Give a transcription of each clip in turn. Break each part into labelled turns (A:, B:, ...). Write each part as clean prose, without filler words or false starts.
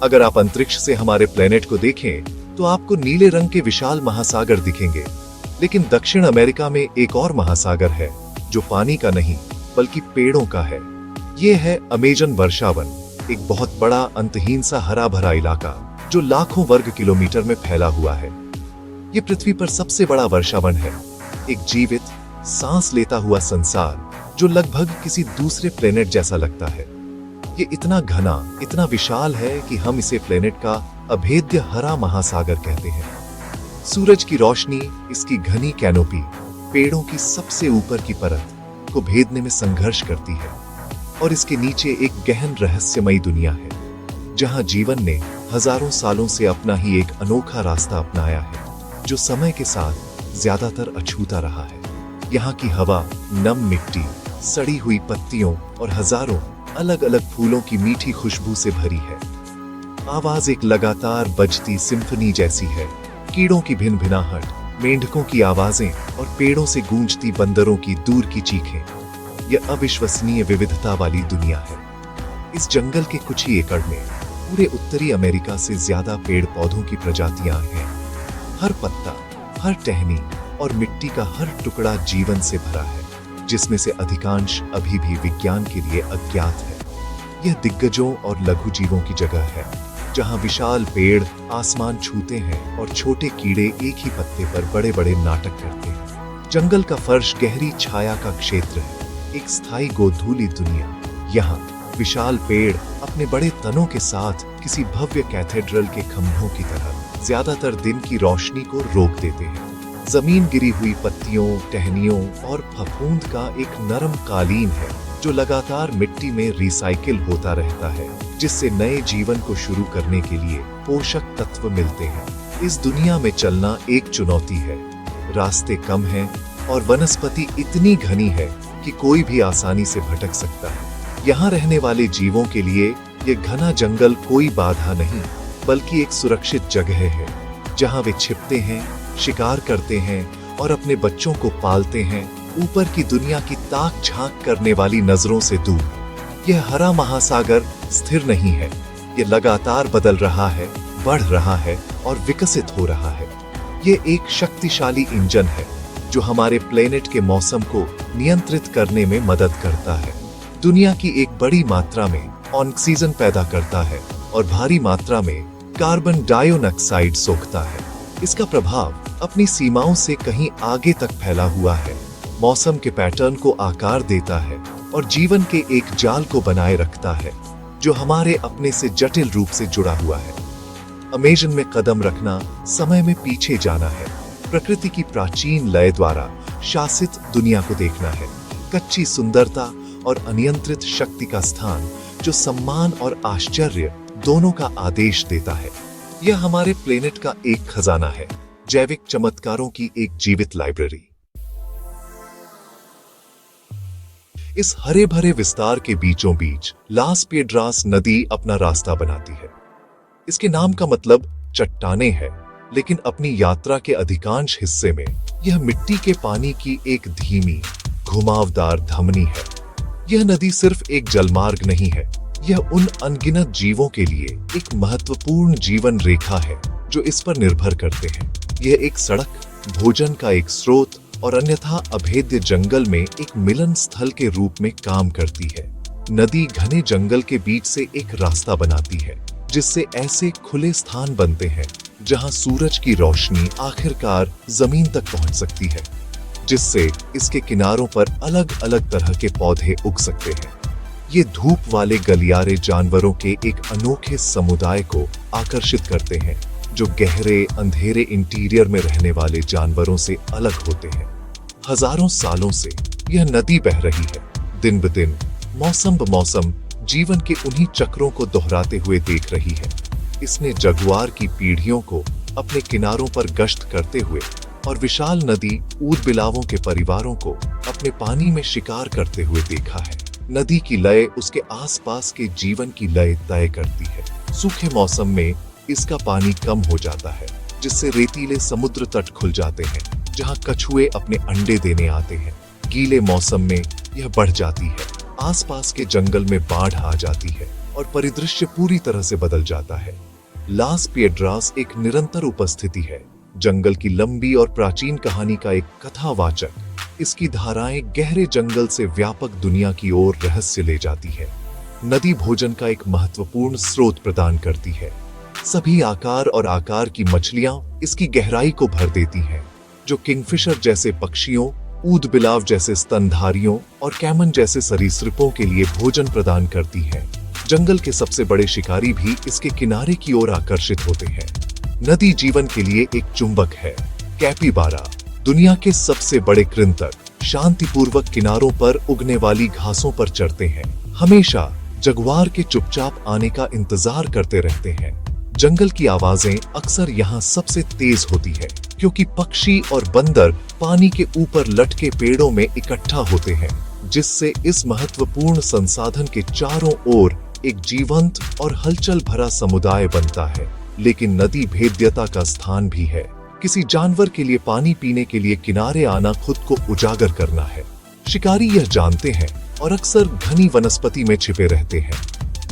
A: अगर आप अंतरिक्ष से हमारे प्लेनेट को देखें तो आपको नीले रंग के विशाल महासागर दिखेंगे, लेकिन दक्षिण अमेरिका में एक और महासागर है जो पानी का नहीं बल्कि पेड़ों का है। ये है अमेजन वर्षावन, एक बहुत बड़ा अंतहीन सा हरा भरा इलाका जो लाखों वर्ग किलोमीटर में फैला हुआ है। ये पृथ्वी पर सबसे बड़ा वर्षावन है, एक जीवित सांस लेता हुआ संसार जो लगभग किसी दूसरे प्लेनेट जैसा लगता है। ये इतना घना, इतना विशाल है कि हम इसे प्लेनेट का अभेद्य हरा महासागर कहते हैं। सूरज की रोशनी, इसकी घनी कैनोपी, पेड़ों की सबसे ऊपर की परत को भेदने में संघर्ष करती है, और इसके नीचे एक गहन रहस्यमयी दुनिया है जहां जीवन ने हजारों सालों से अपना ही एक अनोखा रास्ता अपनाया है जो समय के साथ ज्यादातर अछूता रहा है। यहाँ की हवा नम मिट्टी, सड़ी हुई पत्तियों और हजारों अलग अलग फूलों की मीठी खुशबू से भरी है। आवाज एक लगातार बजती सिम्फनी जैसी है, कीड़ों की भिनभिनाहट, मेंढकों की आवाजें और पेड़ों से गूंजती बंदरों की दूर की चीखें। यह अविश्वसनीय विविधता वाली दुनिया है। इस जंगल के कुछ ही एकड़ में पूरे उत्तरी अमेरिका से ज्यादा पेड़ पौधों की प्रजातियां हैं। हर पत्ता, हर टहनी और मिट्टी का हर टुकड़ा जीवन से भरा है, जिसमें से अधिकांश अभी भी विज्ञान के लिए अज्ञात है। यह दिग्गजों और लघु जीवों की जगह है जहां विशाल पेड़ आसमान छूते हैं और छोटे कीड़े एक ही पत्ते पर बड़े बड़े नाटक करते हैं। जंगल का फर्श गहरी छाया का क्षेत्र है, एक स्थायी गोधूली दुनिया। यहाँ विशाल पेड़ अपने बड़े तनों के साथ किसी भव्य कैथेड्रल के खंभों की तरह ज्यादातर दिन की रोशनी को रोक देते हैं। जमीन गिरी हुई पत्तियों, टहनियों और फफूंद का एक नरम कालीन है जो लगातार मिट्टी में रिसाइकिल होता रहता है, जिससे नए जीवन को शुरू करने के लिए पोषक तत्व मिलते हैं। इस दुनिया में चलना एक चुनौती है। रास्ते कम हैं और वनस्पति इतनी घनी है कि कोई भी आसानी से भटक सकता है। यहाँ रहने वाले जीवों के लिए ये घना जंगल कोई बाधा नहीं बल्कि एक सुरक्षित जगह है जहाँ वे छिपते हैं, शिकार करते हैं और अपने बच्चों को पालते हैं, ऊपर की दुनिया की ताक झांक करने वाली नजरों से दूर। यह हरा महासागर स्थिर नहीं है, यह लगातार बदल रहा है, बढ़ रहा है और विकसित हो रहा है। यह एक शक्तिशाली इंजन है जो हमारे प्लेनेट के मौसम को नियंत्रित करने में मदद करता है। दुनिया की एक बड़ी मात्रा में ऑक्सीजन पैदा करता है और भारी मात्रा में कार्बन डाइऑक्साइड सोखता है। इसका प्रभाव अपनी सीमाओं से कहीं आगे तक फैला हुआ है, मौसम के पैटर्न को आकार देता है और जीवन के एक जाल को बनाए रखता है जो हमारे अपने से जटिल रूप से जुड़ा हुआ है। अमेजन में कदम रखना समय में पीछे जाना है, प्रकृति की प्राचीन लय द्वारा शासित दुनिया को देखना है, कच्ची सुंदरता और अनियंत्रित शक्ति का स्थान जो सम्मान और आश्चर्य दोनों का आदेश देता है। यह हमारे प्लेनेट का एक खजाना है, जैविक चमत्कारों की एक जीवित लाइब्रेरी। इस हरे भरे विस्तार के बीचों बीच लास पिएड्रास नदी अपना रास्ता बनाती है। इसके नाम का मतलब चट्टाने है, लेकिन अपनी यात्रा के अधिकांश हिस्से में यह मिट्टी के पानी की एक धीमी, घुमावदार धमनी है। यह नदी सिर्फ एक जलमार्ग नहीं है, यह उन अनगिनत जीवों के लिए एक महत्वपूर्ण जीवन रेखा है जो इस पर निर्भर करते हैं। यह एक सड़क, भोजन का एक स्रोत और अन्यथा अभेद्य जंगल में एक मिलन स्थल के रूप में काम करती है। नदी घने जंगल के बीच से एक रास्ता बनाती है जिससे ऐसे खुले स्थान बनते हैं जहां सूरज की रोशनी आखिरकार जमीन तक पहुंच सकती है, जिससे इसके किनारों पर अलग अलग तरह के पौधे उग सकते हैं। ये धूप वाले गलियारे जानवरों के एक अनोखे समुदाय को आकर्षित करते हैं जो गहरे अंधेरे इंटीरियर में रहने वाले जानवरों से अलग होते हैं। हजारों सालों से यह नदी बह रही है, दिन ब दिन, मौसम ब मौसम जीवन के उन्हीं चक्रों को दोहराते हुए देख रही है। इसने जगुआर की पीढ़ियों को अपने किनारों पर गश्त करते हुए और विशाल नदी ऊदबिलावों के परिवारों को अपने पानी में शिकार करते हुए देखा है। नदी की लय उसके आसपास के जीवन की लय तय करती है। सूखे मौसम में इसका पानी कम हो जाता है, जिससे रेतीले समुद्र तट खुल जाते हैं जहां कछुए अपने अंडे देने आते हैं। गीले मौसम में यह बढ़ जाती है, आसपास के जंगल में बाढ़ आ जाती है और परिदृश्य पूरी तरह से बदल जाता है। लास पिएड्रास एक निरंतर उपस्थिति है, जंगल की लंबी और प्राचीन कहानी का एक कथावाचक। इसकी धाराएं गहरे जंगल से व्यापक दुनिया की ओर रहस्य ले जाती है। नदी भोजन का एक महत्वपूर्ण स्रोत प्रदान करती है। सभी आकार और आकार की मछलियां इसकी गहराई को भर देती हैं, जो किंगफिशर जैसे पक्षियों, ऊदबिलाव जैसे स्तनधारियों और कैमन जैसे सरीसृपों के लिए भोजन प्रदान करती हैं। जंगल के सबसे बड़े शिकारी भी इसके किनारे की ओर आकर्षित होते हैं। नदी जीवन के लिए एक चुंबक है। कैपिबारा, दुनिया के सबसे बड़े कृंतक, शांतिपूर्वक किनारों पर उगने वाली घासों पर चढ़ते हैं। हमेशा जगुआर के चुपचाप आने का इंतजार करते रहते हैं। जंगल की आवाजें अक्सर यहाँ सबसे तेज होती है, क्योंकि पक्षी और बंदर पानी के ऊपर लटके पेड़ों में इकट्ठा होते हैं, जिससे इस महत्वपूर्ण संसाधन के चारों ओर एक जीवंत और हलचल भरा समुदाय बनता है। लेकिन नदी भेद्यता का स्थान भी है। किसी जानवर के लिए पानी पीने के लिए किनारे आना खुद को उजागर करना है। शिकारी यह जानते हैं और अक्सर घनी वनस्पति में छिपे रहते हैं।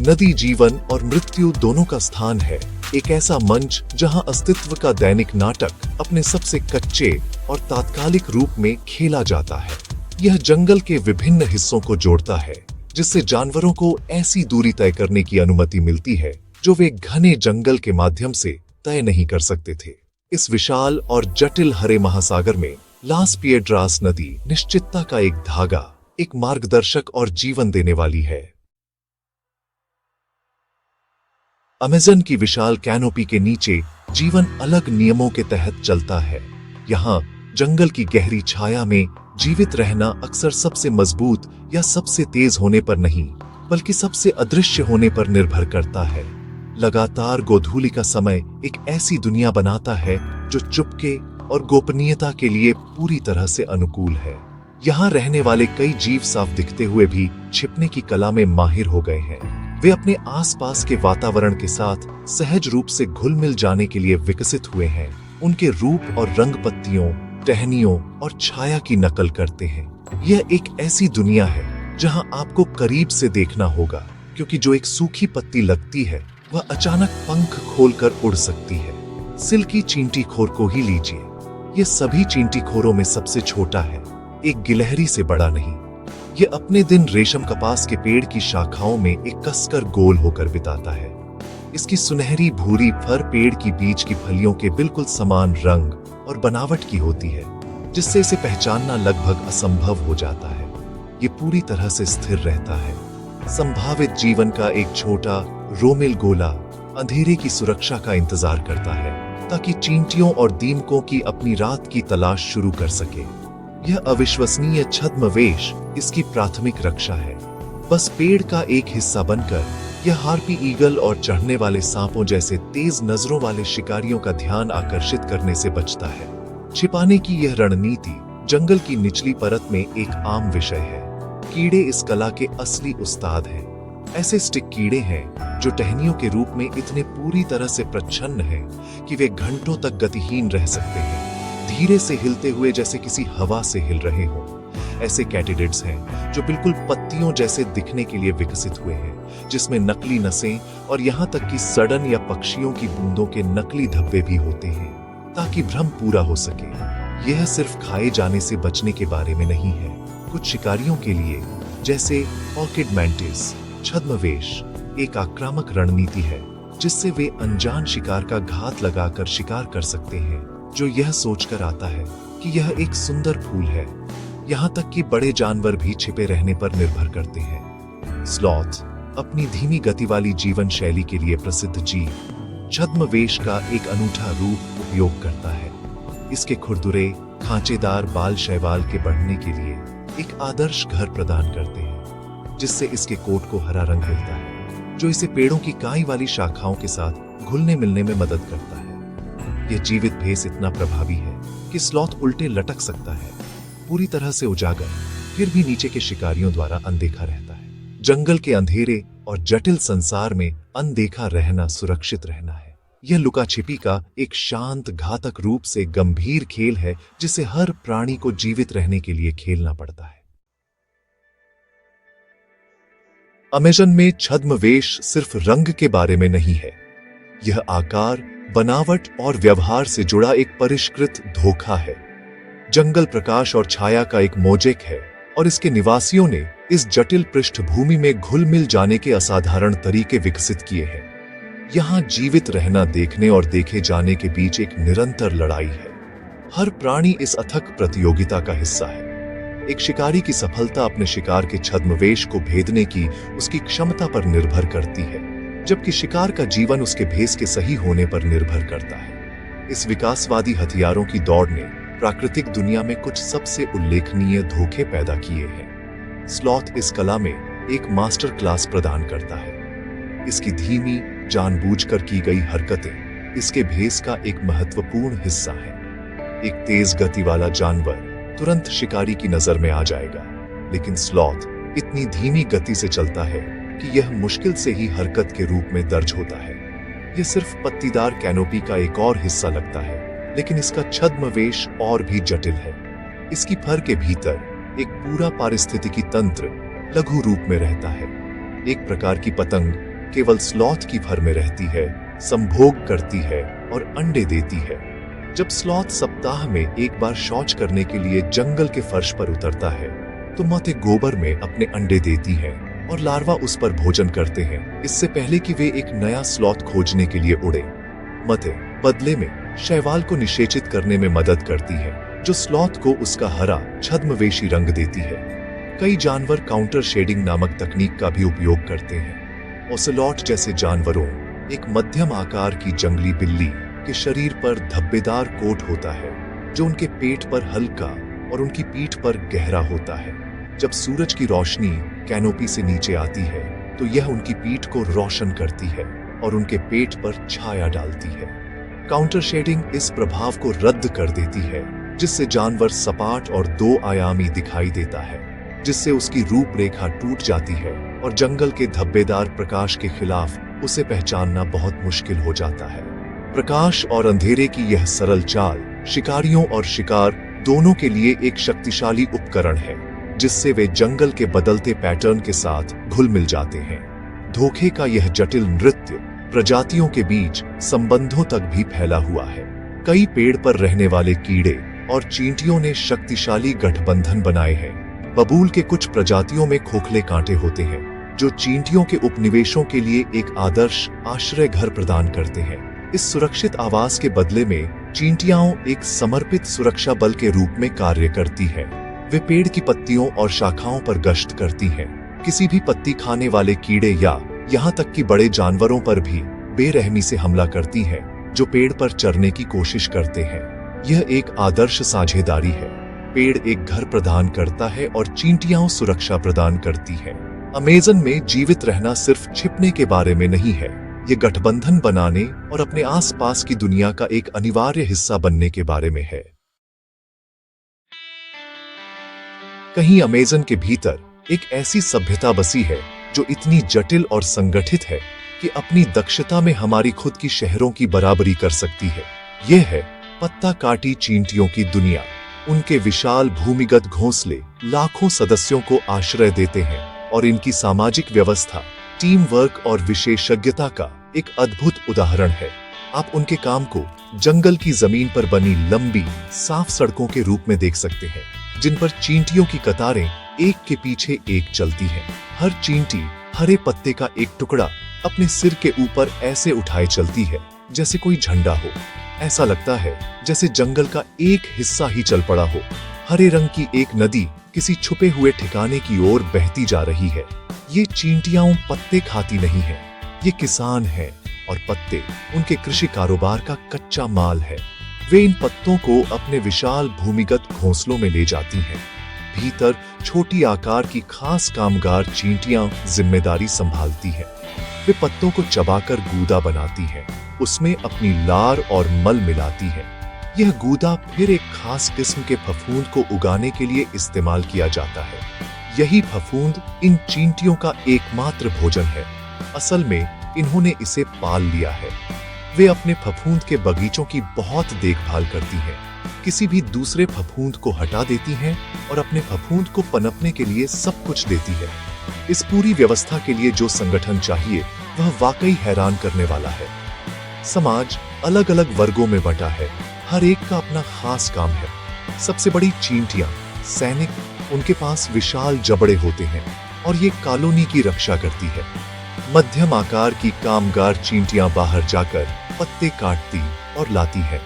A: नदी जीवन और मृत्यु दोनों का स्थान है, एक ऐसा मंच जहां अस्तित्व का दैनिक नाटक अपने सबसे कच्चे और तात्कालिक रूप में खेला जाता है। यह जंगल के विभिन्न हिस्सों को जोड़ता है, जिससे जानवरों को ऐसी दूरी तय करने की अनुमति मिलती है जो वे घने जंगल के माध्यम से तय नहीं कर सकते थे। इस विशाल और जटिल हरे महासागर में लास पिएड्रास नदी निश्चितता का एक धागा, एक मार्गदर्शक और जीवन देने वाली है। अमेज़न की विशाल कैनोपी के नीचे जीवन अलग नियमों के तहत चलता है। यहाँ जंगल की गहरी छाया में जीवित रहना अक्सर सबसे मजबूत या सबसे तेज होने पर नहीं, बल्कि सबसे अदृश्य होने पर निर्भर करता है। लगातार गोधूलि का समय एक ऐसी दुनिया बनाता है जो चुपके और गोपनीयता के लिए पूरी तरह से अनुकूल है। यहाँ रहने वाले कई जीव साफ दिखते हुए भी छिपने की कला में माहिर हो गए हैं। वे अपने आसपास के वातावरण के साथ सहज रूप से घुल मिल जाने के लिए विकसित हुए हैं। उनके रूप और रंग पत्तियों, टहनियों और छाया की नकल करते हैं। यह एक ऐसी दुनिया है जहां आपको करीब से देखना होगा, क्योंकि जो एक सूखी पत्ती लगती है वह अचानक पंख खोलकर उड़ सकती है। सिल्की चींटीखोर को ही लीजिए, यह सभी चींटीखोरों में सबसे छोटा है, एक गिलहरी से बड़ा नहीं। यह अपने दिन रेशम कपास के पेड़ की शाखाओं में एक कसकर गोल होकर बिताता है। इसकी सुनहरी भूरी फर पेड़ की बीच की फलियों के बिल्कुल समान रंग और बनावट की होती है, जिससे इसे पहचानना लगभग असंभव हो जाता है। ये पूरी तरह से स्थिर रहता है। संभावित जीवन का एक छोटा रोमिल गोला अंधेरे की सुरक्षा का इंतजार करता है, ताकि चींटियों और दीमकों की अपनी रात की तलाश शुरू कर सके। यह अविश्वसनीय छद्मवेश इसकी प्राथमिक रक्षा है। बस पेड़ का एक हिस्सा बनकर यह हार्पी ईगल और चढ़ने वाले सांपों जैसे तेज नजरों वाले शिकारियों का ध्यान आकर्षित करने से बचता है। छिपाने की यह रणनीति जंगल की निचली परत में एक आम विषय है। कीड़े इस कला के असली उस्ताद हैं। ऐसे स्टिक कीड़े हैं जो टहनियों के रूप में इतने पूरी तरह से प्रच्छन्न हैं कि वे घंटों तक गतिहीन रह सकते हैं, धीरे से हिलते हुए जैसे किसी हवा से हिल रहे हों। ऐसे कैटिडिड्स हैं जो बिल्कुल पत्तियों जैसे दिखने के लिए विकसित हुए हैं, जिसमें नकली नसें और यहाँ तक कि सड़न या पक्षियों की बूंदों के नकली धब्बे भी होते हैं, ताकि भ्रम पूरा हो सके। यह सिर्फ खाए जाने से बचने के बारे में नहीं है। कुछ शिकारियों के लिए, जैसे ऑर्किड मैंटिस, छद्मवेश एक आक्रामक रणनीति है, जिससे वे अनजान शिकार का घात लगाकर शिकार कर सकते हैं, जो यह सोचकर आता है कि यह एक सुंदर फूल है। यहाँ तक कि बड़े जानवर भी छिपे रहने पर निर्भर करते हैं। स्लॉथ अपनी धीमी गति वाली जीवन शैली के लिए प्रसिद्ध जीव, छद्मवेश का एक अनूठा रूप उपयोग करता है। इसके खुरदुरे खांचेदार बाल शैवाल के बढ़ने के लिए एक आदर्श घर प्रदान करते हैं, जिससे इसके कोट को हरा रंग मिलता है, जो इसे पेड़ों की काई वाली शाखाओं के साथ घुलने मिलने में मदद करता है। यह जीवित भेस इतना प्रभावी है कि स्लॉथ उल्टे लटक सकता है, पूरी तरह से उजागर, फिर भी नीचे के शिकारियों द्वारा अनदेखा रहता है। जंगल के अंधेरे और जटिल संसार में अनदेखा रहना सुरक्षित रहना है। यह लुका छिपी का एक शांत घातक रूप से गंभीर खेल है, जिसे हर प्राणी को जीवित रहने के लिए खेलना पड़ता है। अमेज़न में छद्मवेश सिर्फ रंग के बारे में नहीं है। यह आकार, बनावट और व्यवहार से जुड़ा एक परिष्कृत धोखा है। जंगल प्रकाश और छाया का एक मोज़ेक है और इसके निवासियों ने इस जटिल पृष्ठभूमि में घुल मिल जाने के असाधारण तरीके विकसित किए हैं। यहाँ जीवित रहना देखने और देखे जाने के बीच एक निरंतर लड़ाई है। हर प्राणी इस अथक प्रतियोगिता का हिस्सा है। एक शिकारी की सफलता अपने शिकार के छद्मवेश को भेदने की उसकी क्षमता पर निर्भर करती है, जबकि शिकार का जीवन उसके भेस के सही होने पर निर्भर करता है। इस विकासवादी हथियारों की दौड़ ने प्राकृतिक दुनिया में कुछ सबसे उल्लेखनीय धोखे पैदा किए हैं। स्लॉथ इस कला में एक मास्टर क्लास प्रदान करता है। इसकी धीमी, जानबूझकर की गई हरकतें इसके भेस का एक महत्वपूर्ण हिस्सा है। एक तेज गति वाला जानवर तुरंत शिकारी की नजर में आ जाएगा, लेकिन स्लॉथ इतनी धीमी गति से चलता है कि यह मुश्किल से ही हरकत के रूप में दर्ज होता है। यह सिर्फ पत्तीदार कैनोपी का एक और हिस्सा लगता है, लेकिन इसका छद्मवेश और भी जटिल है। इसकी फर के भीतर एक पूरा पारिस्थितिकी तंत्र लघु रूप में रहता है। एक प्रकार की पतंग केवल स्लॉथ की फर में रहती है, संभोग करती है और अंडे देती है। जब स्लॉथ सप्ताह में एक बार शौच करने के लिए जंगल के फर्श पर उतरता है, तो माते गोबर में अपने अंडे देती है और लार्वा उस पर भोजन करते हैं, इससे पहले कि वे एक नया स्लॉथ खोजने के लिए उड़े। मते बदले में शैवाल को निषेचित करने में मदद करती है, जो स्लॉथ को उसका हरा छद्मवेशी रंग देती है। कई जानवर काउंटर शेडिंग नामक तकनीक का भी उपयोग करते हैं। ओसेलॉट जैसे जानवरों एक मध्यम आकार की जंगली बिल्ली के शरीर पर धब्बेदार कोट होता है, जो उनके पेट पर हल्का और उनकी पीठ पर गहरा होता है। जब सूरज की रोशनी कैनोपी से नीचे आती है, तो यह उनकी पीठ को रोशन करती है और उनके पेट पर छाया डालती है। काउंटर शेडिंग इस प्रभाव को रद्द कर देती है, जिससे जानवर सपाट और दो आयामी दिखाई देता है, जिससे उसकी रूपरेखा टूट जाती है और जंगल के धब्बेदार प्रकाश के खिलाफ उसे पहचानना बहुत मुश्किल हो जाता है। प्रकाश और अंधेरे की यह सरल चाल शिकारियों और शिकार दोनों के लिए एक शक्तिशाली उपकरण है, जिससे वे जंगल के बदलते पैटर्न के साथ घुल मिल जाते हैं। धोखे का यह जटिल नृत्य प्रजातियों के बीच संबंधों तक भी फैला हुआ है। कई पेड़ पर रहने वाले कीड़े और चींटियों ने शक्तिशाली गठबंधन बनाए हैं। बबूल के कुछ प्रजातियों में खोखले कांटे होते हैं, जो चींटियों के उपनिवेशों के लिए एक आदर्श आश्रय घर प्रदान करते हैं। इस सुरक्षित आवास के बदले में चींटियां एक समर्पित सुरक्षा बल के रूप में कार्य करती हैं। वे पेड़ की पत्तियों और शाखाओं पर गश्त करती हैं, किसी भी पत्ती खाने वाले कीड़े या यहाँ तक कि बड़े जानवरों पर भी बेरहमी से हमला करती हैं, जो पेड़ पर चरने की कोशिश करते हैं। यह एक आदर्श साझेदारी है। पेड़ एक घर प्रदान करता है और चींटियां सुरक्षा प्रदान करती हैं। अमेज़न में जीवित रहना सिर्फ छिपने के बारे में नहीं है, ये गठबंधन बनाने और अपने आसपास की दुनिया का एक अनिवार्य हिस्सा बनने के बारे में है। कहीं अमेज़न के भीतर एक ऐसी सभ्यता बसी है जो इतनी जटिल और संगठित है कि अपनी दक्षता में हमारी खुद की शहरों की बराबरी कर सकती है। यह है पत्ता काटी चींटियों की दुनिया। उनके विशाल भूमिगत घोंसले लाखों सदस्यों को आश्रय देते हैं और इनकी सामाजिक व्यवस्था टीम वर्क और विशेषज्ञता का एक अद्भुत उदाहरण है। आप उनके काम को जंगल की जमीन पर बनी लंबी साफ सड़कों के रूप में देख सकते हैं, जिन पर चींटियों की कतारें एक के पीछे एक चलती हैं। हर चींटी हरे पत्ते का एक टुकड़ा अपने सिर के ऊपर ऐसे उठाए चलती है जैसे कोई झंडा हो। ऐसा लगता है जैसे जंगल का एक हिस्सा ही चल पड़ा हो। हरे रंग की एक नदी किसी छुपे हुए ठिकाने की ओर बहती जा रही है। ये चींटियां पत्ते खाती नहीं है, ये किसान हैं और पत्ते उनके कृषि कारोबार का कच्चा माल है। वे इन पत्तों को अपने विशाल भूमिगत घोंसलों में ले जाती हैं। भीतर छोटी आकार की खास कामगार चींटियां जिम्मेदारी संभालती हैं। वे पत्तों को चबाकर गूदा बनाती हैं, उसमें अपनी लार और मल मिलाती हैं। यह गूदा फिर एक खास किस्म के फफूंद को उगाने के लिए इस्तेमाल किया जाता है। यही फफूंद इन चींटियों का एकमात्र भोजन है। असल में इन्होंने इसे पाल लिया है। वे अपने फफूंद के बगीचों की बहुत देखभाल करती हैं, किसी भी दूसरे फफूंद को हटा देती हैं और अपने फफूंद को पनपने के लिए सब कुछ देती है। इस पूरी व्यवस्था के लिए जो संगठन चाहिए वह वाकई हैरान करने वाला है। समाज अलग अलग वर्गों में बंटा है, हर एक का अपना खास काम है। सबसे बड़ी चींटियां, सैनिक, उनके पास विशाल जबड़े होते हैं और ये कॉलोनी की रक्षा करती है। मध्यम आकार की कामगार चींटियां बाहर जाकर पत्ते काटती और लाती हैं।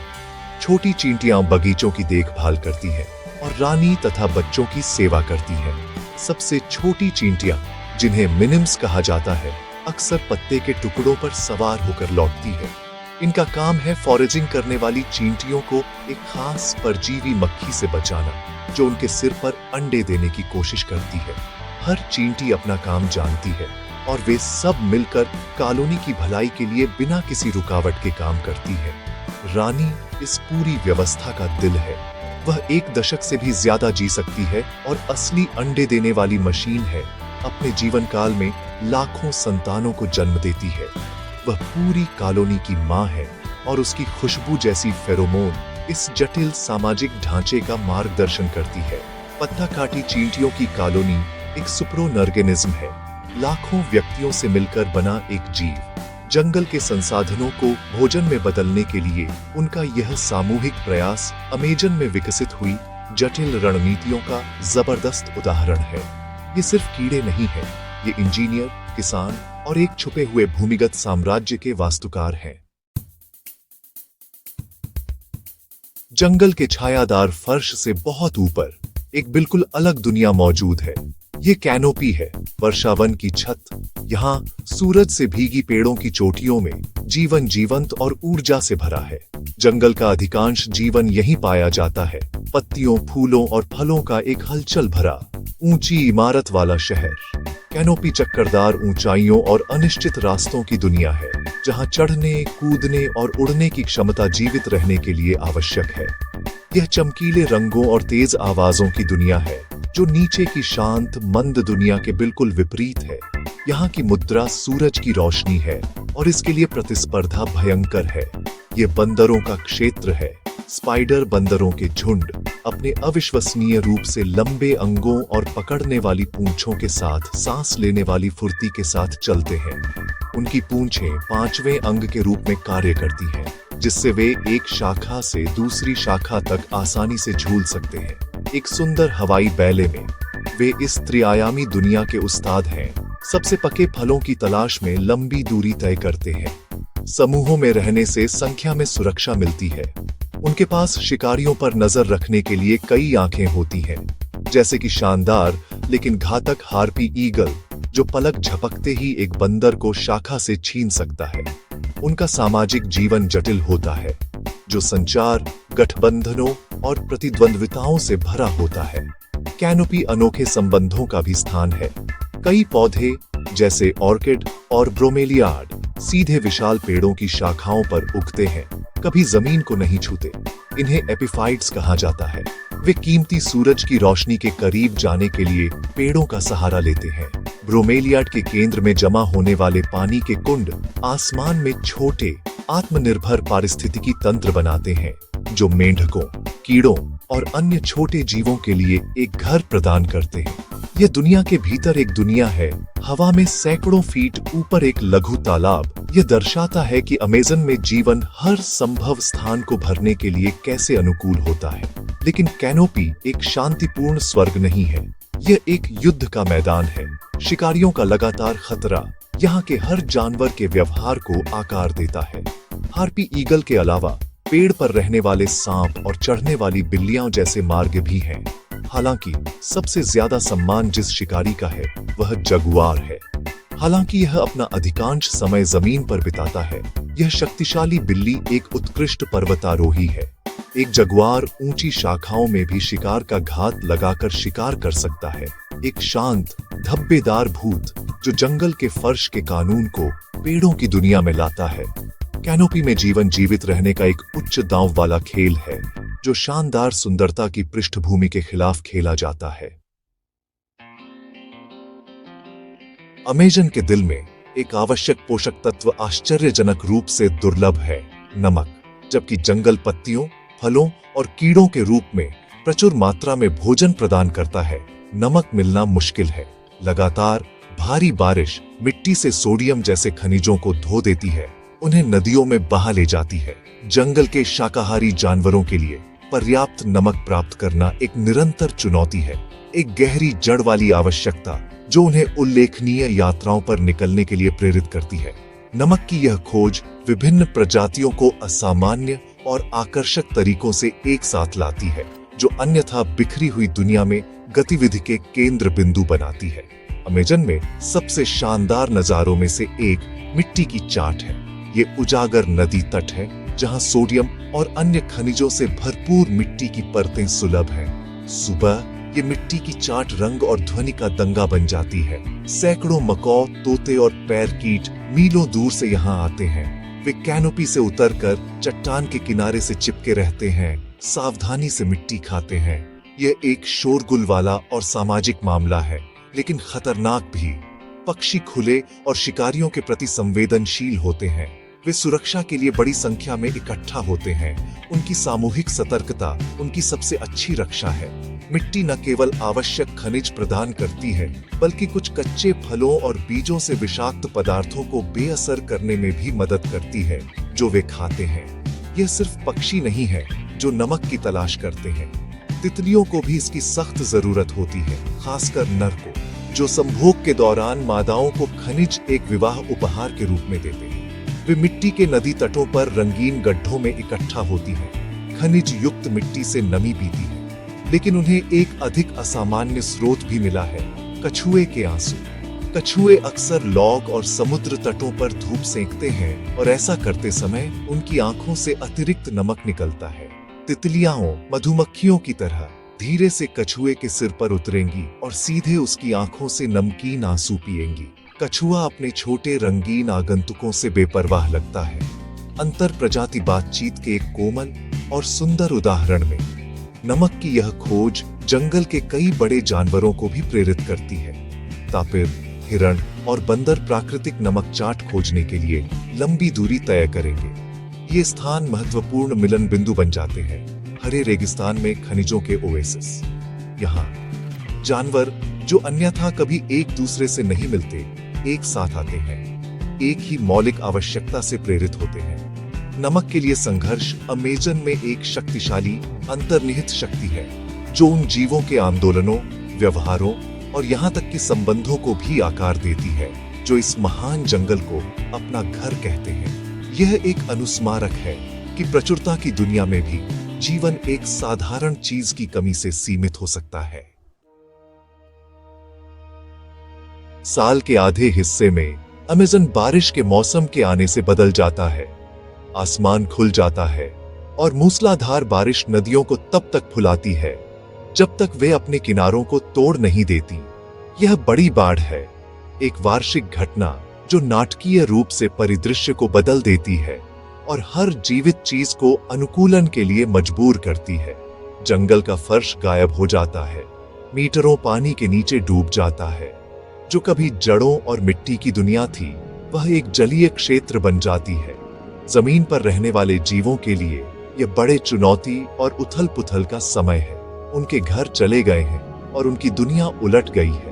A: छोटी चींटियां बगीचों की देखभाल करती हैं और रानी तथा बच्चों की सेवा करती हैं। सबसे छोटी चींटियां, जिन्हें मिनिम्स कहा जाता है, अक्सर पत्ते के टुकड़ों पर सवार होकर लौटती है। इनका काम है फॉरेजिंग करने वाली चींटियों को एक खास परजीवी मक्खी से बचाना, जो उनके सिर पर अंडे देने की कोशिश करती है। हर चींटी अपना काम जानती है और वे सब मिलकर कॉलोनी की भलाई के लिए बिना किसी रुकावट के काम करती है। रानी इस पूरी व्यवस्था का दिल है। वह 1 दशक से भी ज्यादा जी सकती है और असली अंडे देने वाली मशीन है। अपने जीवन काल में लाखों संतानों को जन्म देती है। वह पूरी कॉलोनी की मां है और उसकी खुशबू जैसी फेरोमोन इस जटिल सामाजिक ढांचे का मार्गदर्शन करती है। पत्ता काटी चींटियों की कॉलोनी एक सुपरऑर्गेनिज्म है, लाखों व्यक्तियों से मिलकर बना एक जीव। जंगल के संसाधनों को भोजन में बदलने के लिए उनका यह सामूहिक प्रयास अमेजन में विकसित हुई जटिल रणनीतियों का जबरदस्त उदाहरण है। ये सिर्फ कीड़े नहीं हैं, ये इंजीनियर, किसान और एक छुपे हुए भूमिगत साम्राज्य के वास्तुकार हैं। जंगल के छायादार फर्श से बहुत ऊपर एक बिल्कुल अलग दुनिया मौजूद है। ये कैनोपी है, वर्षावन की छत। यहाँ सूरज से भीगी पेड़ों की चोटियों में जीवन जीवंत और ऊर्जा से भरा है। जंगल का अधिकांश जीवन यहीं पाया जाता है। पत्तियों, फूलों और फलों का एक हलचल भरा ऊंची इमारत वाला शहर। कैनोपी चक्करदार ऊंचाइयों और अनिश्चित रास्तों की दुनिया है, जहां चढ़ने, कूदने और उड़ने की क्षमता जीवित रहने के लिए आवश्यक है। यह चमकीले रंगों और तेज आवाजों की दुनिया है, जो नीचे की शांत, मंद दुनिया के बिल्कुल विपरीत है। यहाँ की मुद्रा सूरज की रोशनी है और इसके लिए प्रतिस्पर्धा भयंकर है। ये बंदरों का क्षेत्र है। स्पाइडर बंदरों के झुंड अपने अविश्वसनीय रूप से लंबे अंगों और पकड़ने वाली पूंछों के साथ सांस लेने वाली फुर्ती के साथ चलते हैं। उनकी पूंछें 5वें अंग के रूप में कार्य करती हैं, जिससे वे एक शाखा से दूसरी शाखा तक आसानी से झूल सकते हैं। एक सुंदर हवाई बैले में वे इस त्रिआयामी दुनिया के उस्ताद हैं। सबसे पके फलों की तलाश में लंबी दूरी तय करते हैं। समूहों में रहने से संख्या में सुरक्षा मिलती है। उनके पास शिकारियों पर नजर रखने के लिए कई आंखें होती हैं, जैसे कि शानदार लेकिन घातक हार्पी ईगल, जो पलक झपकते ही एक बंदर को शाखा से छीन सकता है। उनका सामाजिक जीवन जटिल होता है, जो संचार, गठबंधनों और प्रतिद्वंद्विताओं से भरा होता है। कैनोपी अनोखे संबंधों का भी स्थान है। कई पौधे, जैसे ऑर्किड और ब्रोमेलियाड, सीधे विशाल पेड़ों की शाखाओं पर उगते हैं, कभी जमीन को नहीं छूते। इन्हें एपिफाइट्स कहा जाता है। वे कीमती सूरज की रोशनी के करीब जाने के लिए पेड़ों का सहारा लेते हैं। ब्रोमेलियाड के केंद्र में जमा होने वाले पानी के कुंड आसमान में छोटे, आत्मनिर्भर पारिस्थितिकी तंत्र बनाते हैं, जो मेंढकों, कीड़ों और अन्य छोटे जीवों के लिए एक घर प्रदान करते हैं। यह दुनिया के भीतर एक दुनिया है, हवा में सैकड़ों फीट ऊपर एक लघु तालाब। यह दर्शाता है कि अमेज़न में जीवन हर संभव स्थान को भरने के लिए कैसे अनुकूल होता है। लेकिन कैनोपी एक शांतिपूर्ण स्वर्ग नहीं है, यह एक युद्ध का मैदान है। शिकारियों का लगातार खतरा यहाँ के हर जानवर के व्यवहार को आकार देता है। हार्पी ईगल के अलावा पेड़ पर रहने वाले सांप और चढ़ने वाली बिल्लियां जैसे मार्ग भी हैं। हालांकि सबसे ज्यादा सम्मान जिस शिकारी का है वह जगुआर है। हालांकि यह अपना अधिकांश समय जमीन पर बिताता है, यह शक्तिशाली बिल्ली एक उत्कृष्ट पर्वतारोही है। एक जगुआर ऊंची शाखाओं में भी शिकार का घात लगाकर शिकार कर सकता है। एक शांत, धब्बेदार भूत जो जंगल के फर्श के कानून को पेड़ों की दुनिया में लाता है। कैनोपी में जीवन जीवित रहने का एक उच्च दांव वाला खेल है, जो शानदार सुंदरता की पृष्ठभूमि के खिलाफ खेला जाता है। अमेज़न के दिल में एक आवश्यक पोषक तत्व आश्चर्यजनक रूप से दुर्लभ है, नमक। जबकि जंगल पत्तियों, फलों और कीड़ों के रूप में प्रचुर मात्रा में भोजन प्रदान करता है, नमक मिलना मुश्किल है। लगातार भारी बारिश मिट्टी से सोडियम जैसे खनिजों को धो देती है, उन्हें नदियों में बहा ले जाती है। जंगल के शाकाहारी जानवरों के लिए पर्याप्त नमक प्राप्त करना एक निरंतर चुनौती है, एक गहरी जड़ वाली आवश्यकता जो उन्हें उल्लेखनीय यात्राओं पर निकलने के लिए प्रेरित करती है। नमक की यह खोज विभिन्न प्रजातियों को असामान्य और आकर्षक तरीकों से एक साथ लाती है, जो अन्यथा बिखरी हुई दुनिया में गतिविधि के केंद्र बिंदु बनाती है। अमेज़न में सबसे शानदार नजारों में से एक मिट्टी की चाट है। ये उजागर नदी तट है, जहां सोडियम और अन्य खनिजों से भरपूर मिट्टी की परतें सुलभ हैं। सुबह ये मिट्टी की चाट रंग और ध्वनि का दंगा बन जाती है। सैकड़ों मकौ, तोते और पैरकीट मीलों दूर से यहाँ आते हैं। वे कैनोपी से उतरकर चट्टान के किनारे से चिपके रहते हैं, सावधानी से मिट्टी खाते हैं। यह एक शोरगुल वाला और सामाजिक मामला है, लेकिन खतरनाक भी। पक्षी खुले और शिकारियों के प्रति संवेदनशील होते हैं। वे सुरक्षा के लिए बड़ी संख्या में इकट्ठा होते हैं। उनकी सामूहिक सतर्कता उनकी सबसे अच्छी रक्षा है। मिट्टी न केवल आवश्यक खनिज प्रदान करती है, बल्कि कुछ कच्चे फलों और बीजों से विषाक्त पदार्थों को बेअसर करने में भी मदद करती है, जो वे खाते हैं। यह सिर्फ पक्षी नहीं है जो नमक की तलाश करते हैं। तितलियों को भी इसकी सख्त जरूरत होती है, खासकर नर को, जो संभोग के दौरान मादाओं को खनिज एक विवाह उपहार के रूप में देते हैं। वे मिट्टी के नदी तटों पर रंगीन गड्ढों में इकट्ठा होती हैं, खनिज युक्त मिट्टी से नमी पीती हैं। लेकिन उन्हें एक अधिक असामान्य स्रोत भी मिला है, कछुए के आंसू। कछुए अक्सर लॉग और समुद्र तटों पर धूप सेंकते हैं, और ऐसा करते समय उनकी आंखों से अतिरिक्त नमक निकलता है। तितलियां मधुमक्खियों की तरह धीरे से कछुए के सिर पर उतरेंगी और सीधे उसकी आंखों से नमकीन आंसू पिएंगी। कछुआ अपने छोटे रंगीन आगंतुकों से बेपरवाह लगता है। अंतर प्रजाति बातचीत के एक कोमल और सुंदर उदाहरण में नमक की यह खोज जंगल के कई बड़े जानवरों को भी प्रेरित करती है। तापिर, हिरण और बंदर प्राकृतिक नमक चाट खोजने के लिए लंबी दूरी तय करेंगे। ये स्थान महत्वपूर्ण मिलन बिंदु बन जाते हैं, हरे रेगिस्तान में खनिजों के ओएसिस। यहाँ जानवर जो अन्यथा कभी एक दूसरे से नहीं मिलते, एक साथ आते हैं, एक ही मौलिक आवश्यकता से प्रेरित होते हैं। नमक के लिए संघर्ष अमेज़न में एक शक्तिशाली अंतर्निहित शक्ति है, जो उन जीवों के आंदोलनों, व्यवहारों और यहाँ तक कि संबंधों को भी आकार देती है, जो इस महान जंगल को अपना घर कहते हैं। यह एक अनुस्मारक है कि प्रचुरता की दुनिया में भी जीवन एक साधारण चीज की कमी से सीमित हो सकता है। साल के आधे हिस्से में अमेज़न बारिश के मौसम के आने से बदल जाता है। आसमान खुल जाता है और मूसलाधार बारिश नदियों को तब तक फुलाती है जब तक वे अपने किनारों को तोड़ नहीं देती। यह बड़ी बाढ़ है, एक वार्षिक घटना जो नाटकीय रूप से परिदृश्य को बदल देती है और हर जीवित चीज को अनुकूलन के लिए मजबूर करती है। जंगल का फर्श गायब हो जाता है, मीटरों पानी के नीचे डूब जाता है। जो कभी जड़ों और मिट्टी की दुनिया थी, वह एक जलीय क्षेत्र बन जाती है। जमीन पर रहने वाले जीवों के लिए यह बड़े चुनौती और उथल पुथल का समय है। उनके घर चले गए हैं और उनकी दुनिया उलट गई है।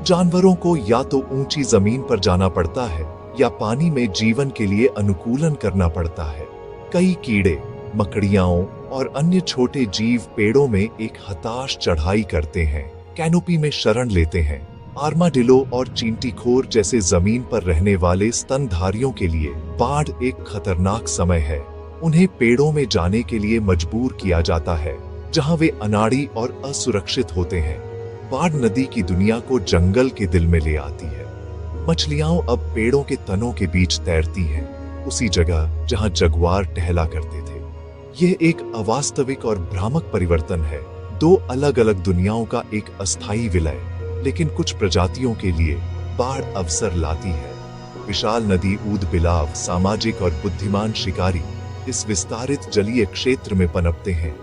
A: जानवरों को या तो ऊंची जमीन पर जाना पड़ता है या पानी में जीवन के लिए अनुकूलन करना पड़ता है। कई कीड़े, मकड़ियाओं और अन्य छोटे जीव पेड़ों में एक हताश चढ़ाई करते हैं, कैनोपी में शरण लेते हैं। आर्माडिलो और चींटीखोर जैसे जमीन पर रहने वाले स्तनधारियों के लिए बाढ़ एक खतरनाक समय है। उन्हें पेड़ों में जाने के लिए मजबूर किया जाता है, जहां वे अनाड़ी और असुरक्षित होते हैं। बाढ़ नदी की दुनिया को जंगल के दिल में ले आती है। मछलियां अब पेड़ों के तनों के बीच तैरती हैं, उसी जगह जहां जगुआर टहला करते थे। यह एक अवास्तविक और भ्रामक परिवर्तन है, दो अलग अलग दुनियाओं का एक अस्थायी विलय। लेकिन कुछ प्रजातियों के लिए बाढ़ अवसर लाती है। विशाल नदी ऊद बिलाव, सामाजिक और बुद्धिमान शिकारी इस विस्तारित जलीय क्षेत्र में पनपते हैं।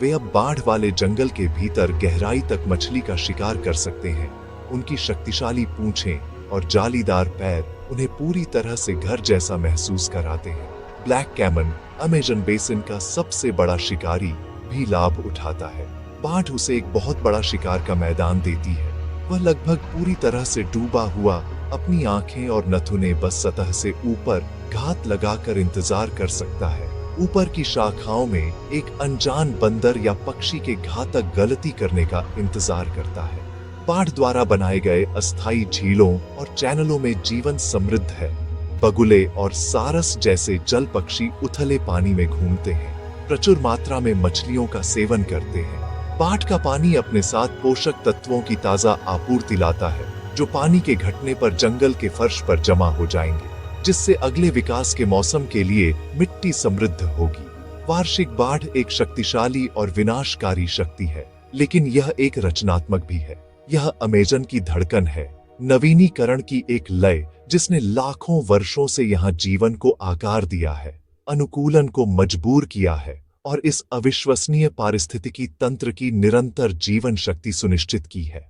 A: वे अब बाढ़ वाले जंगल के भीतर गहराई तक मछली का शिकार कर सकते हैं। उनकी शक्तिशाली पूंछें और जालीदार पैर उन्हें पूरी तरह से घर जैसा महसूस कराते हैं। ब्लैक कैमन अमेज़न बेसिन का सबसे बड़ा शिकारी भी लाभ उठाता है। बाढ़ उसे एक बहुत बड़ा शिकार का मैदान देती है। वह लगभग पूरी तरह से डूबा हुआ अपनी आंखें और नथुने बस सतह से ऊपर घात लगाकर इंतजार कर सकता है। ऊपर की शाखाओं में एक अनजान बंदर या पक्षी के घातक गलती करने का इंतजार करता है। बाढ़ द्वारा बनाए गए अस्थायी झीलों और चैनलों में जीवन समृद्ध है। बगुले और सारस जैसे जल पक्षी उथले पानी में घूमते हैं, प्रचुर मात्रा में मछलियों का सेवन करते हैं। बाढ़ का पानी अपने साथ पोषक तत्वों की ताजा आपूर्ति लाता है, जो पानी के घटने पर जंगल के फर्श पर जमा हो जाएंगे, जिससे अगले विकास के मौसम के लिए मिट्टी समृद्ध होगी। वार्षिक बाढ़ एक शक्तिशाली और विनाशकारी शक्ति है, लेकिन यह एक रचनात्मक भी है। यह अमेजन की धड़कन है, नवीनीकरण की एक लय जिसने लाखों वर्षों से यहाँ जीवन को आकार दिया है, अनुकूलन को मजबूर किया है और इस अविश्वसनीय पारिस्थितिकी तंत्र की निरंतर जीवन शक्ति सुनिश्चित की है।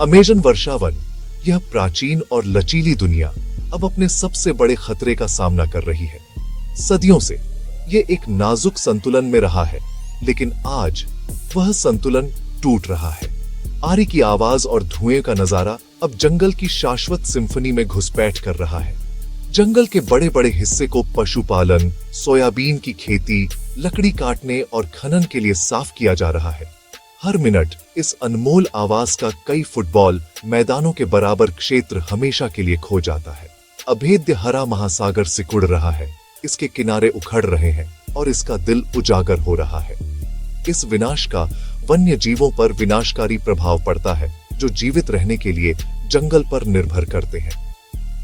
A: अमेजन वर्षावन, यह प्राचीन और लचीली दुनिया अब अपने सबसे बड़े खतरे का सामना कर रही है। सदियों से यह एक नाजुक संतुलन में रहा है, लेकिन आज वह संतुलन टूट रहा है। आरी की आवाज और धुएं का नजारा अब जंगल की शाश्वत सिम्फनी में घुसपैठ कर रहा है। जंगल के बड़े बड़े हिस्से को पशुपालन, सोयाबीन की खेती, लकड़ी काटने और खनन के लिए साफ किया जा रहा है। हर मिनट इस अनमोल आवाज का कई फुटबॉल मैदानों के बराबर क्षेत्र हमेशा के लिए खो जाता है। अभेद्य हरा महासागर सिकुड़ रहा है, इसके किनारे उखड़ रहे हैं और इसका दिल उजागर हो रहा है। इस विनाश का वन्य जीवों पर विनाशकारी प्रभाव पड़ता है, जो जीवित रहने के लिए जंगल पर निर्भर करते हैं।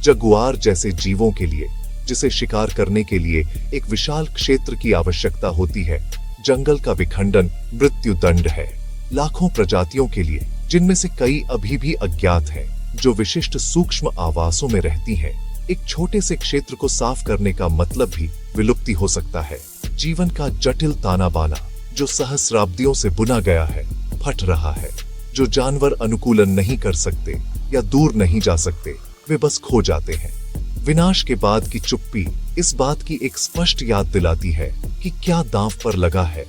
A: जगुआर जैसे जीवों के लिए, जिसे शिकार करने के लिए एक विशाल क्षेत्र की आवश्यकता होती है, जंगल का विखंडन मृत्यु दंड है। लाखों प्रजातियों के लिए, जिनमें से कई अभी भी अज्ञात हैं, जो विशिष्ट सूक्ष्म आवासों में रहती हैं, एक छोटे से क्षेत्र को साफ करने का मतलब भी विलुप्ति हो सकता है। जीवन का जटिल ताना बाना, जो सहस्राब्दियों से बुना गया है, फट रहा है। जो जानवर अनुकूलन नहीं कर सकते या दूर नहीं जा सकते, वे बस खो जाते हैं। विनाश के बाद की चुप्पी इस बात की एक स्पष्ट याद दिलाती है कि क्या दांव पर लगा है।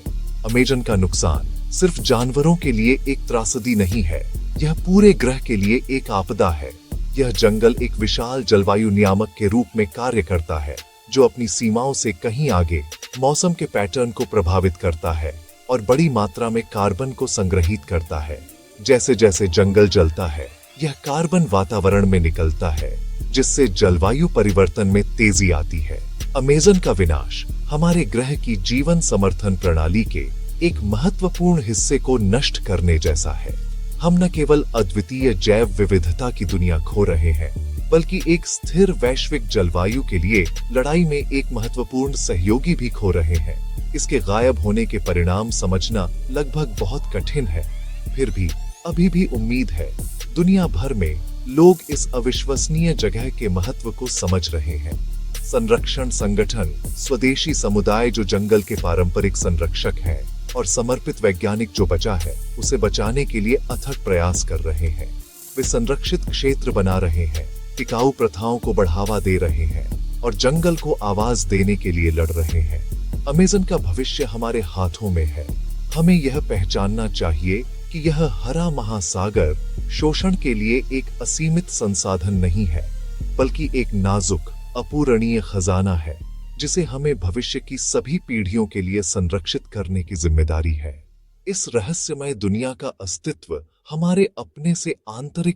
A: अमेजन का नुकसान सिर्फ जानवरों के लिए एक त्रासदी नहीं है, यह पूरे ग्रह के लिए एक आपदा है। यह जंगल एक विशाल जलवायु नियामक के रूप में कार्य करता है, जो अपनी सीमाओं से कहीं आगे मौसम के पैटर्न को प्रभावित करता है और बड़ी मात्रा में कार्बन को संग्रहित करता है। जैसे जैसे जंगल जलता है, यह कार्बन वातावरण में निकलता है, जिससे जलवायु परिवर्तन में तेजी आती है। अमेजन का विनाश हमारे ग्रह की जीवन समर्थन प्रणाली के एक महत्वपूर्ण हिस्से को नष्ट करने जैसा है। हम न केवल अद्वितीय जैव विविधता की दुनिया खो रहे हैं, बल्कि एक स्थिर वैश्विक जलवायु के लिए लड़ाई में एक महत्वपूर्ण सहयोगी भी खो रहे हैं। इसके गायब होने के परिणाम समझना लगभग बहुत कठिन है, फिर भी अभी भी उम्मीद है। दुनिया भर में लोग इस अविश्वसनीय जगह के महत्व को समझ रहे हैं। संरक्षण संगठन, स्वदेशी समुदाय जो जंगल के पारंपरिक संरक्षक हैं, और समर्पित वैज्ञानिक जो बचा है, उसे बचाने के लिए अथक प्रयास कर रहे हैं। वे संरक्षित क्षेत्र बना रहे हैं, टिकाऊ प्रथाओं को बढ़ावा दे रहे हैं और जंगल को आवाज देने के लिए लड़ रहे हैं। अमेजन का भविष्य हमारे हाथों में है। हमें यह पहचानना चाहिए कि यह हरा महासागर शोषण के लिए एक असीमित संसाधन नहीं है, बल्कि एक नाजुक, अपूरणीय खजाना है, जिसे हमें भविष्य की सभी पीढ़ियों के लिए संरक्षित करने की जिम्मेदारी है। इस रहस्यमय दुनिया का अस्तित्व हमारे अपने से आंतरिक